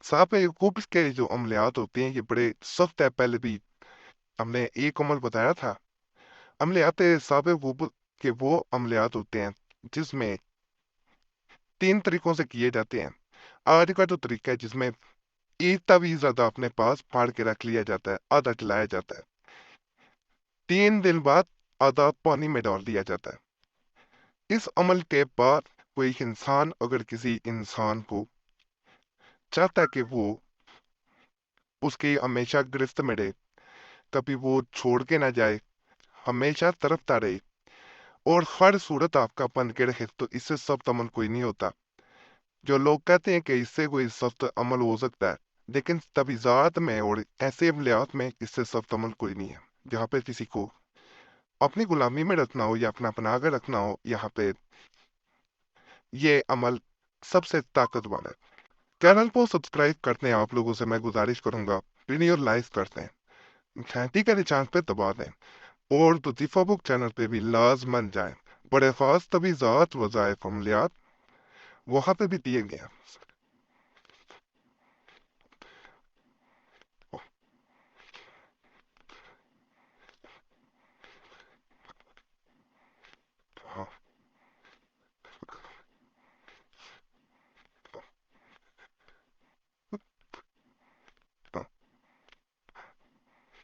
साहब खूब के जो अमलियात होते हैं ये बड़े सख्त है। पहले भी हमने एक अमल बताया था। अमलियात साहब के वो अमलियात होते हैं जिसमें तीन तरीकों से किए जाते हैं। आज का जो तरीका है जिसमें एक तावीज आधा अपने पास फाड़ के रख लिया जाता है, आधा खिलाया जाता है, 3 दिन बाद आधा पानी में डाल दिया जाता है। इस अमल के बाद कोई इंसान अगर किसी इंसान को चाहता है कि वो उसकी हमेशा गिरफ्त में रहे, कभी वो छोड़ के ना जाए, हमेशा तरफता रहे और हर सूरत आपका बन के रहे, तो इससे सख्त अमल कोई नहीं होता। जो लोग कहते हैं कि इससे कोई सख्त अमल हो सकता है, लेकिन तवीज़ात में और ऐसे अमलियात में इससे सख्त अमल कोई नहीं है। जहाँ पे किसी को अपनी गुलामी में रखना हो या अपना बना कर रखना हो, यहाँ पे ये अमल सबसे ताकतवर है। चैनल को सब्सक्राइब करते हैं आप लोगों से मैं गुजारिश करूंगा, वीडियो लाइक करते हैं, घंटी का निशान पे दबा दें और लतीफ़ा बुक चैनल पे भी लाजमन जाएं। बड़े खास तवीज़ात वज़ाइफ अमलियात वहां पे भी दिए गए हैं। हाँ,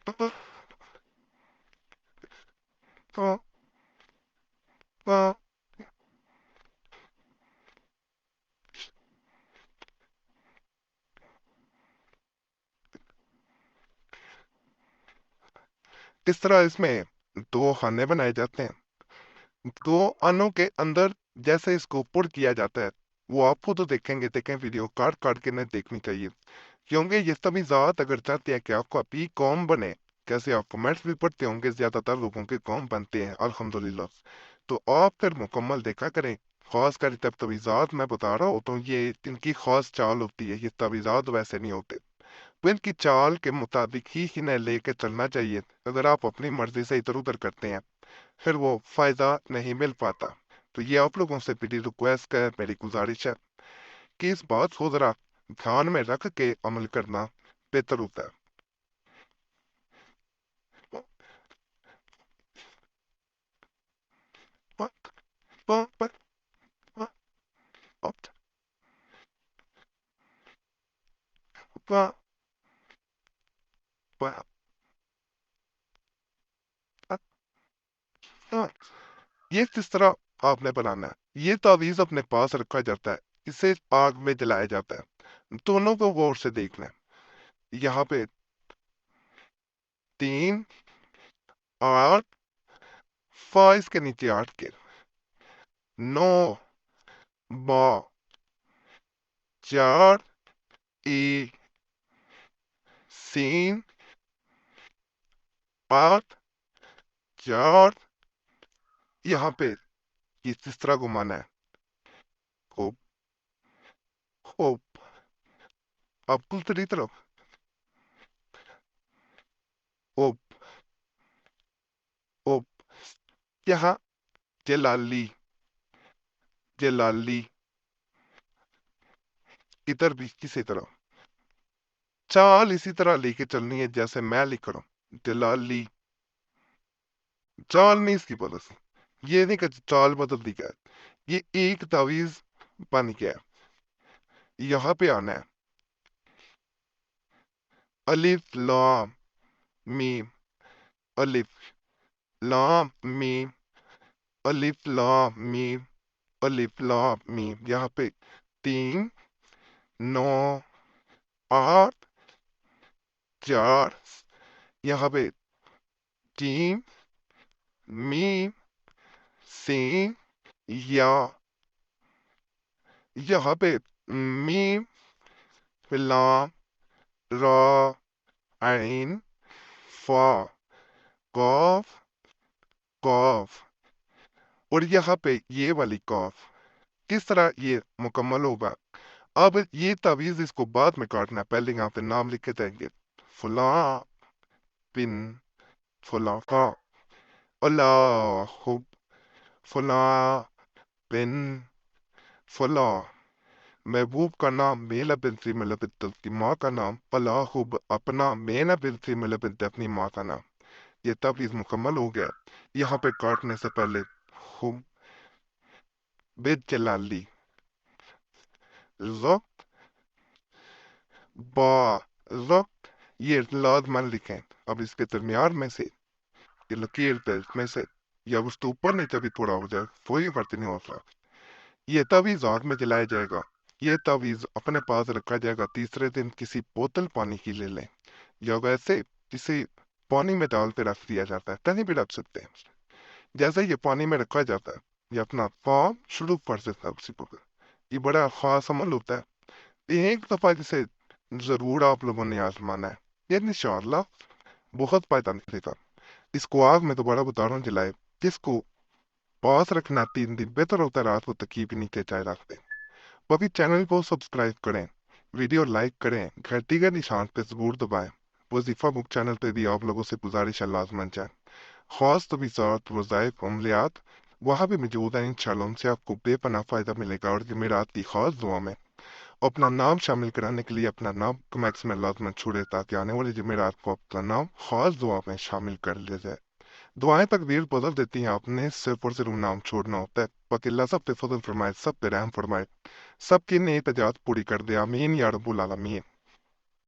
हाँ, हाँ, हाँ। इस तरह इसमें दो खाने बनाए जाते हैं। दो अनों के अंदर जैसे इसको पुर किया जाता है, वो आपको तो देखें वीडियो काट काट के नहीं देखनी चाहिए, क्योंकि ये सभी ज़ात अगर चाहते हैं कि आपको अपनी कौम बने, जैसे आप कमेंट्स भी पढ़ते होंगे ज्यादातर लोगों के कौम बनते हैं अल्हम्दुलिल्लाह, तो आप फिर मुकम्मल देखा करें। खास कर जब तवीज़ात मैं बता रहा हूँ तो ये इनकी खास चाल होती है, ये तवीज़ात वैसे नहीं होते। तो इनकी चाल के मुताबिक ही इन्हें लेके चलना चाहिए। अगर आप अपनी मर्जी से इधर उधर करते हैं, फिर वो फायदा नहीं मिल पाता। तो ये आप लोगों से मेरी रिक्वेस्ट है, मेरी गुजारिश है कि इस बात को जरा ध्यान में रख के अमल करना बेहतर होता है। ये किस तरह आपने बनाना है, ये तावीज अपने पास रखा जाता है, इसे आग में जलाया जाता है। दोनों को गौर से देखना है। यहाँ पे 3 8 फाइव के नीचे 8 के 9 बा 4 ई सीन 8 4। यहाँ पे ये किस तरह घुमाना है। होप होप अब दूसरी तरफ होप होप। यहाँ जलाली जलाली, इधर भी किसी तरह चाल इसी तरह लेके चलनी है जैसे मैं लिख रहा हूँ। जलाली चाल नहीं इसकी बदल, ये नहीं कि चाल बदल दी गया, ये एक तावीज बन गया। यहाँ पे आना है अलिफ लाम मीम, अलिफ लाम मीम, अलिफ लाम मीम, अलिफ लाम मीम। यहाँ पे 3 9 8 4। यहाँ पे टीम मीम सीन या, यहाँ पे मीम लाम रा आइन फा कॉफ कॉफ। और यहाँ पे ये वाली कॉफ किस तरह ये मुकम्मल होगा। अब ये तावीज इसको बाद में काटना है, पहले यहाँ पे नाम लिख के देंगे। फुला बिन फुला का अल्लाह फुला बिन फुला। महबूब का नाम मेला बिन सिमला बिन की माँ का नाम, फलाहुब अपना मेना बिन सिमला बिन अपनी माँ का नाम। ये तवीज मुकम्मल हो गया। यहाँ पे काटने से पहले हम बेद जलाली ज बा ज ये लाजमन लिखें। अब इसके दरमियान में से ये लकीर पे में से या उसके ऊपर नहीं तभी थोड़ा हो जाए वही फर्क नहीं होता। ये तावीज़ आग में जलाया जाएगा। ये तावीज़ अपने पास रखा जाएगा। तीसरे दिन किसी बोतल पानी की ले लें या वैसे किसी पानी में डाल के रख दिया जाता है, कहीं भी रख सकते हैं। जैसे ये पानी में रखा जाता है ये अपना काम शुरू कर देता है उसी वक्त। ये बड़ा खास अमल होता है। एक दफा जिसे जरूर आप लोगों ने आजमाना है। ये इंशाअल्लाह बहुत फायदा निकलेगा। इसको आग में दोबारा बता रहा हूँ जलाए। जिसको पास रखना 3 दिन बेहतर होता है रात को तकिए के नीचे चाय रख दें। वो अभी चैनल को सब्सक्राइब करें, वीडियो लाइक करें, घंटी का निशान पे जरूर दबाएं। वजीफा बुक चैनल पे भी आप लोगों से गुजारिश है लाजमन जाए। खास तवीज़ात वज़ाइफ अमलियात वहाँ भी मौजूद हैं। इंशाल्लाह उनसे आपको बेपनाह फ़ायदा मिलेगा। और जमेरात की खास दुआ में अपना नाम शामिल कराने के लिए अपना नाम कमेंट्स में लाजमन छोड़े ताकि आने वाले जमेरात को अपना नाम खास दुआ में शामिल कर लिया जाए। दुआएं तकदीर बदल देती हैं। आपने सिर्फ और सिर्फ नाम छोड़ना होता है। बाकी अल्लाह सब पे फजल फरमाए, सब पे रहम फरमाए, सबकी नीयत पूरी कर दे। आमीन या रब्बुल आलमीन।